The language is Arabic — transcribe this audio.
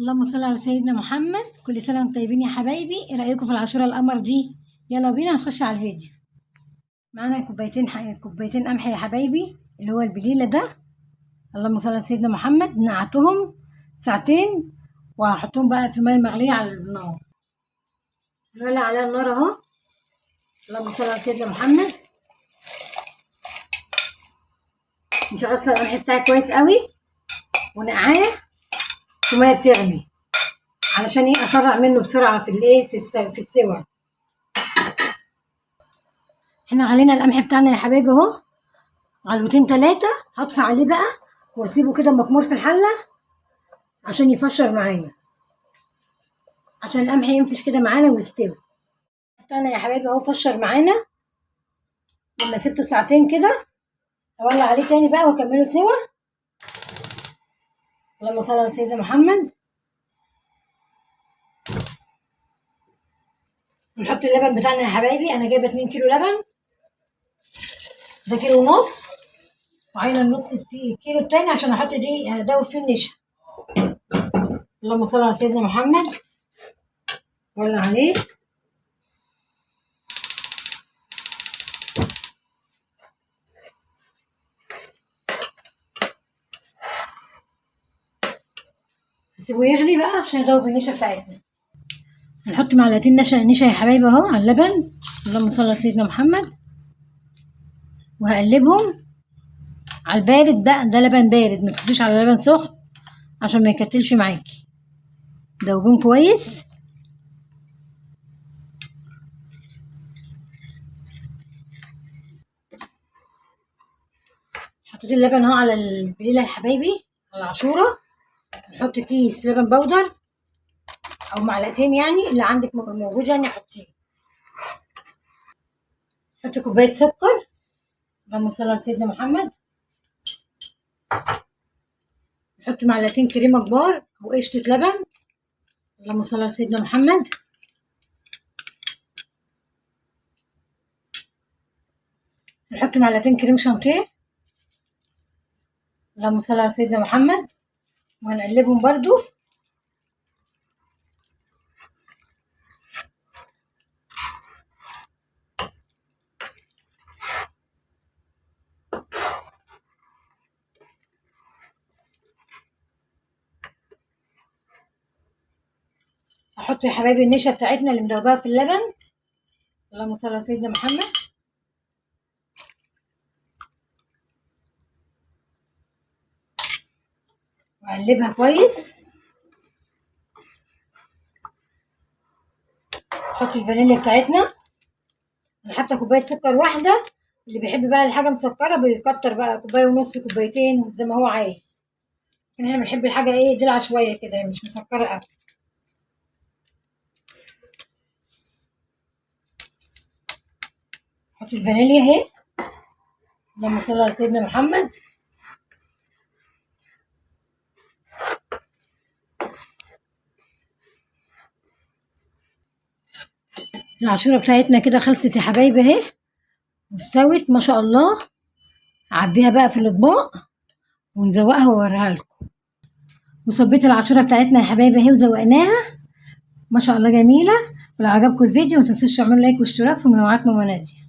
اللهم صل على سيدنا محمد. كل سنة وانتم طيبين يا حبايبي. ايه رأيكم في العاشورة القمر دي؟ يلا بينا نخش على الفيديو. معانا كوبايتين قمح يا حبايبي، اللي هو البليلة ده. اللهم صل على سيدنا محمد. نقعتهم ساعتين وهحطهم بقى في المية المغلية على النار. نولع عليها النار اهو. اللهم صل على سيدنا محمد. نشغل القمح بتاعي كويس قوي ونقعاه في ميه بتغلي، علشان ايه؟ اسرع منه بسرعه في الايه، في السوى. احنا علينا القمح بتاعنا يا حبايبي اهو، غلوتين 3. هطفي عليه بقى واسيبه كده مكمور في الحله عشان يفشر معانا، عشان القمح ينفش كده معانا ويستوي. بتاعنا يا حبايبي اهو فشر معانا. لما سبته ساعتين كده اولع عليه تاني بقى واكمله سوا. اللهم صل على سيدنا محمد. نحط اللبن بتاعنا يا حبايبي. انا جايبه 2 كيلو لبن، ده كيلو ونص، وعاينه النص الكيلو التاني عشان احط دي ادوب فيه النشا. اللهم صل على سيدنا محمد. ولع عليه. نسيبه يغلي بقى عشان يدوب النشا بتاعتنا. هنحط معلقتين نشا يا حبايبي اهو على اللبن. اللهم صل على سيدنا محمد. وهقلبهم على البارد. ده لبن بارد، ما تحطيش على لبن سخن عشان ما يكتلش معاكي. دوبهم كويس. حطيت اللبن اهو على البليله يا حبايبي، على العاشوره. نحط كيس لبن بودر او معلقتين، يعني اللي عندك موجود يعني حطيه. حط كوبايه سكر. اللهم صل على سيدنا محمد. نحط معلقتين كريمه كبار وقشطه لبن. اللهم صل على سيدنا محمد. نحط معلقتين كريم شانتيه. اللهم صل على سيدنا محمد. وهنقلبهم برضو. هحط يا حبايبي النشا بتاعتنا اللي مدوباها في اللبن. اللهم صل على سيدنا محمد. واقلبها كويس. نحط الفانيليا بتاعتنا. انا حاطه كوبايه سكر واحده، اللي بيحب بقى الحاجه مسكره بيكتر بقى، كوبايه ونص، كوبايتين، زي ما هو عايز. لكن احنا بنحب الحاجه ايه، دلع شويه كده، مش مسكره قوي. نحط الفانيليا اهي. اللهم صل على سيدنا محمد. العاشوره بتاعتنا كده خلصت يا حبايبي اهي، واستوت ما شاء الله. عبيها بقى في الاطباق ونزوقها واوريها لكم. وصبيت العاشوره بتاعتنا يا حبايبي اهي وزوقناها ما شاء الله، جميله. ولو عجبكم الفيديو ما تنسوش تعملوا لايك واشتراك في منوعات ماما نادية.